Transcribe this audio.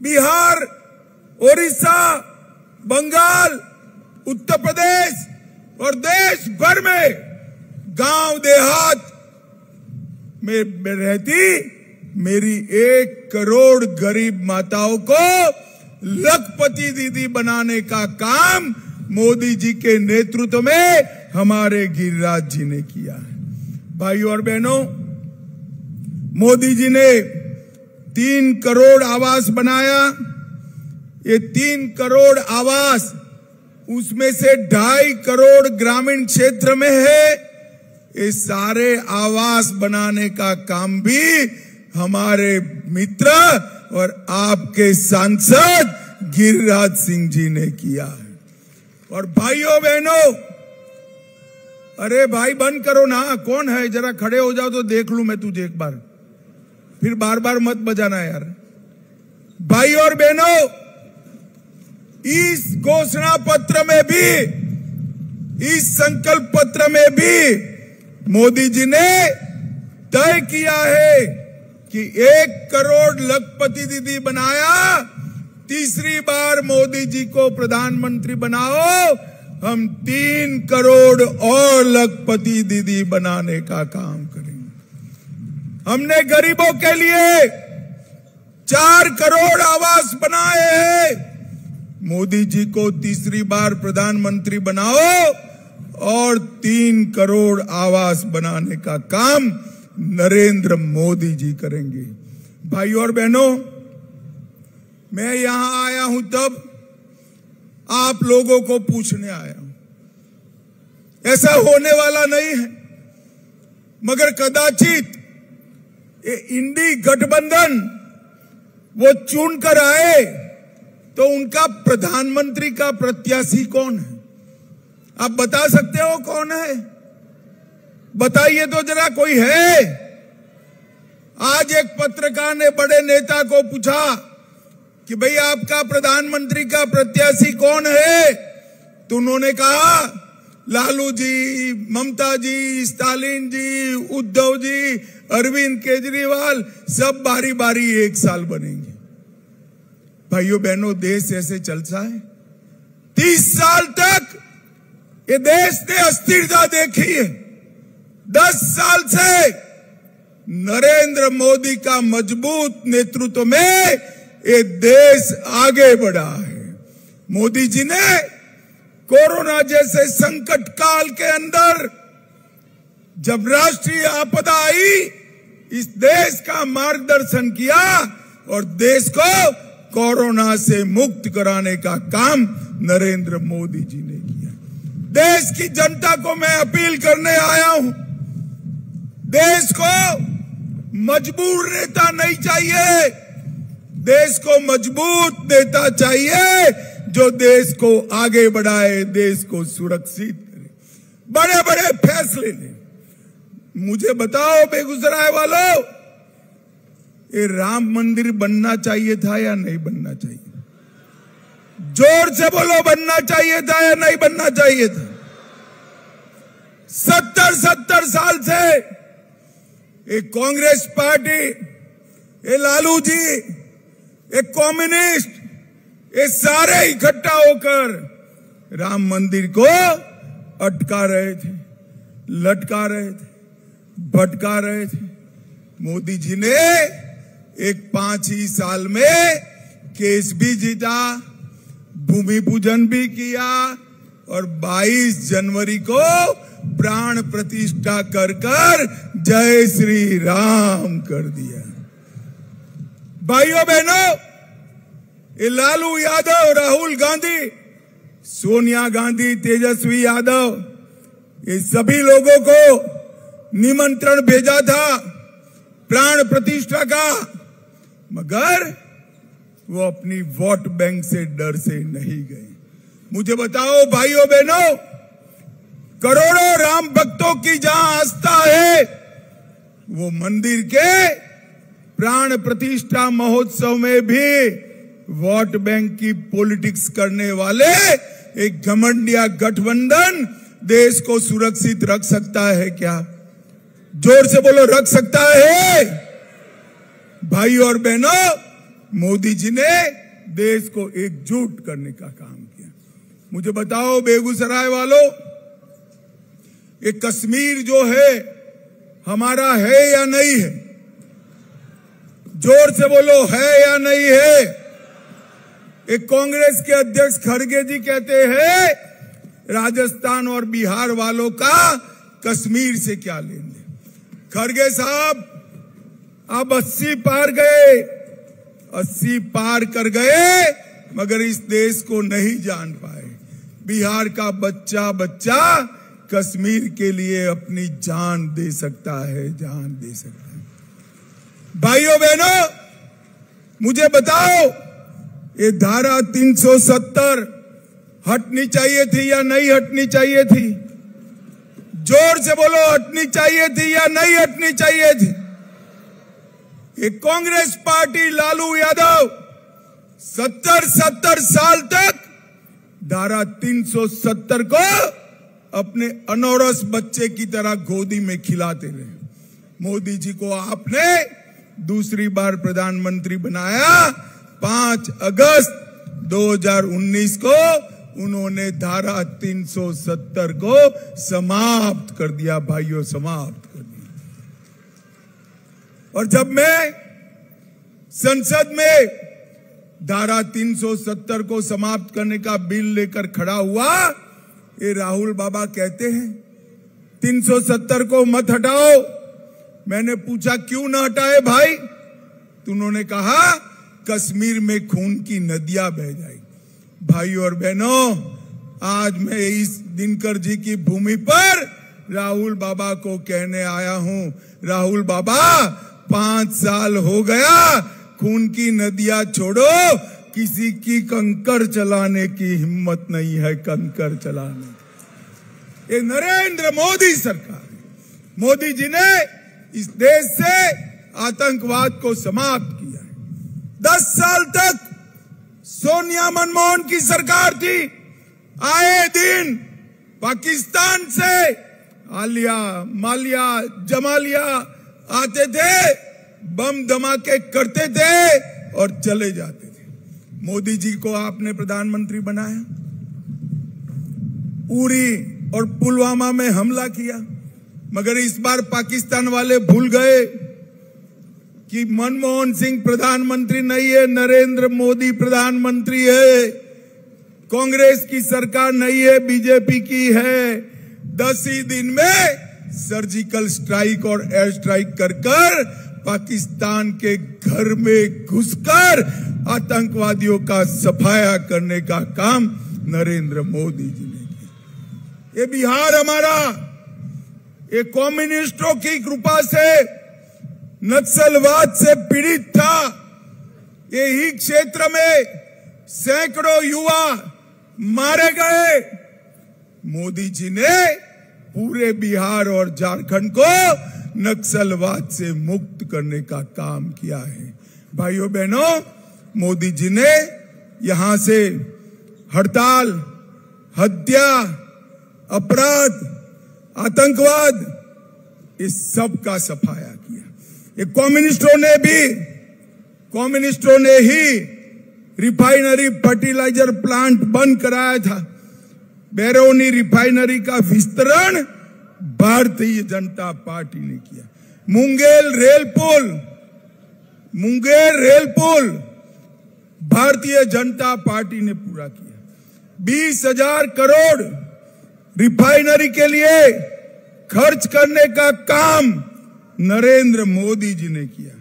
बिहार, ओडिशा, बंगाल, उत्तर प्रदेश और देश भर में गांव देहात में रहती मेरी 1 करोड़ गरीब माताओं को लखपति दीदी बनाने का काम मोदी जी के नेतृत्व में हमारे गिरिराज जी ने किया है। भाइयों और बहनों, मोदी जी ने 3 करोड़ आवास बनाया। ये 3 करोड़ आवास, उसमें से 2.5 करोड़ ग्रामीण क्षेत्र में है। ये सारे आवास बनाने का काम भी हमारे मित्र और आपके सांसद गिरिराज सिंह जी ने किया है। और भाइयों बहनों, अरे भाई बंद करो ना, कौन है, जरा खड़े हो जाओ तो देख लूं मैं तुझे एक बार, फिर बार बार मत बजाना यार। भाई और बहनों, इस घोषणा पत्र में भी, इस संकल्प पत्र में भी मोदी जी ने तय किया है कि 1 करोड़ लखपति दीदी बनाया, तीसरी बार मोदी जी को प्रधानमंत्री बनाओ, हम 3 करोड़ और लखपति दीदी बनाने का काम करेंगे। हमने गरीबों के लिए 4 करोड़ आवास बनाए हैं। मोदी जी को तीसरी बार प्रधानमंत्री बनाओ और 3 करोड़ आवास बनाने का काम नरेंद्र मोदी जी करेंगे। भाइयों और बहनों, मैं यहां आया हूं तब आप लोगों को पूछने आया हूं। ऐसा होने वाला नहीं है, मगर कदाचित ये इंडी गठबंधन वो चुन कर आए तो उनका प्रधानमंत्री का प्रत्याशी कौन है? आप बता सकते हो कौन है? बताइए तो जरा, कोई है? आज एक पत्रकार ने बड़े नेता को पूछा कि भाई आपका प्रधानमंत्री का प्रत्याशी कौन है? तो उन्होंने कहा लालू जी, ममता जी, स्टालिन जी, उद्धव जी, अरविंद केजरीवाल, सब बारी बारी 1 साल बनेंगे। भाइयों बहनों, देश ऐसे चलता है। 30 साल तक ये देश ने अस्थिरता देखी है। 10 साल से नरेंद्र मोदी का मजबूत नेतृत्व में ये देश आगे बढ़ा है। मोदी जी ने कोरोना जैसे संकट काल के अंदर जब राष्ट्रीय आपदा आई, इस देश का मार्गदर्शन किया और देश को कोरोना से मुक्त कराने का काम नरेंद्र मोदी जी ने किया। देश की जनता को मैं अपील करने आया हूं, देश को मजबूर नेता नहीं चाहिए, देश को मजबूत नेता चाहिए जो देश को आगे बढ़ाए, देश को सुरक्षित करे, बड़े बड़े फैसले ले। मुझे बताओ बेगूसराय वालों, ये राम मंदिर बनना चाहिए था या नहीं बनना चाहिए? जोर से बोलो, बनना चाहिए था या नहीं बनना चाहिए था? 70 साल से एक कांग्रेस पार्टी, ये लालू जी, एक कम्युनिस्ट, ये सारे इकट्ठा होकर राम मंदिर को अटका रहे थे, लटका रहे थे, भटका रहे थे। मोदी जी ने एक 5 ही साल में केस भी जीता, भूमि पूजन भी किया और 22 जनवरी को प्राण प्रतिष्ठा कर जय श्री राम कर दिया। भाइयों बहनों, ये लालू यादव, राहुल गांधी, सोनिया गांधी, तेजस्वी यादव, ये सभी लोगों को निमंत्रण भेजा था प्राण प्रतिष्ठा का, मगर वो अपनी वोट बैंक से डर से नहीं गए। मुझे बताओ भाइयों बहनों, करोड़ों राम भक्तों की जहां आस्था है, वो मंदिर के प्राण प्रतिष्ठा महोत्सव में भी वोट बैंक की पॉलिटिक्स करने वाले एक घमंडिया गठबंधन देश को सुरक्षित रख सकता है क्या? जोर से बोलो, रख सकता है? भाई और बहनों, मोदी जी ने देश को एकजुट करने का काम किया। मुझे बताओ बेगूसराय वालों, ये कश्मीर जो है हमारा है या नहीं है? जोर से बोलो, है या नहीं है? एक कांग्रेस के अध्यक्ष खड़गे जी कहते हैं राजस्थान और बिहार वालों का कश्मीर से क्या लेन देन। खड़गे साहब, आप 80 पार गए, 80 पार कर गए, मगर इस देश को नहीं जान पाए। बिहार का बच्चा बच्चा कश्मीर के लिए अपनी जान दे सकता है, जान दे सकता है। भाइयों बहनों, मुझे बताओ, ये धारा 370 हटनी चाहिए थी या नहीं हटनी चाहिए थी? जोर से बोलो, हटनी चाहिए थी या नहीं हटनी चाहिए थी? ये कांग्रेस पार्टी लालू यादव 70 साल तक धारा 370 को अपने अनौरस बच्चे की तरह गोदी में खिलाते रहे। मोदी जी को आपने दूसरी बार प्रधानमंत्री बनाया। 5 अगस्त 2019 को उन्होंने धारा 370 को समाप्त कर दिया। भाइयों, समाप्त कर दिया। और जब मैं संसद में धारा 370 को समाप्त करने का बिल लेकर खड़ा हुआ, ये राहुल बाबा कहते हैं 370 को मत हटाओ। मैंने पूछा क्यों ना हटाए भाई? तो उन्होंने कहा कश्मीर में खून की नदियां बह जाएगी। भाइयों और बहनों, आज मैं इस दिनकर जी की भूमि पर राहुल बाबा को कहने आया हूं, राहुल बाबा 5 साल हो गया, खून की नदियां छोड़ो, किसी की कंकर चलाने की हिम्मत नहीं है, कंकर चलाने। ये नरेंद्र मोदी सरकार है। मोदी जी ने इस देश से आतंकवाद को समाप्त किया है। 10 साल तक सोनिया मनमोहन की सरकार थी। आए दिन पाकिस्तान से आलिया, मालिया, जमालिया आते थे, बम धमाके करते थे और चले जाते थे। मोदी जी को आपने प्रधानमंत्री बनाया, उरी और पुलवामा में हमला किया, मगर इस बार पाकिस्तान वाले भूल गए कि मनमोहन सिंह प्रधानमंत्री नहीं है, नरेंद्र मोदी प्रधानमंत्री है। कांग्रेस की सरकार नहीं है, बीजेपी की है। 10 ही दिन में सर्जिकल स्ट्राइक और एयर स्ट्राइक कर पाकिस्तान के घर में घुसकर आतंकवादियों का सफाया करने का काम नरेंद्र मोदी जी ने किया। ये बिहार हमारा, ये कम्युनिस्टों की कृपा से नक्सलवाद से पीड़ित था। यही क्षेत्र में सैकड़ों युवा मारे गए। मोदी जी ने पूरे बिहार और झारखंड को नक्सलवाद से मुक्त करने का काम किया है। भाइयों बहनों, मोदी जी ने यहां से हड़ताल, हत्या, अपराध, आतंकवाद, इस सब का सफाया किया। ये कम्युनिस्टों ने ही रिफाइनरी फर्टिलाइजर प्लांट बंद कराया था। बैरोनी रिफाइनरी का विस्तारण भारतीय जनता पार्टी ने किया। मुंगेर रेल पुल भारतीय जनता पार्टी ने पूरा किया। 20,000 करोड़ रिफाइनरी के लिए खर्च करने का काम नरेंद्र मोदी जी ने किया।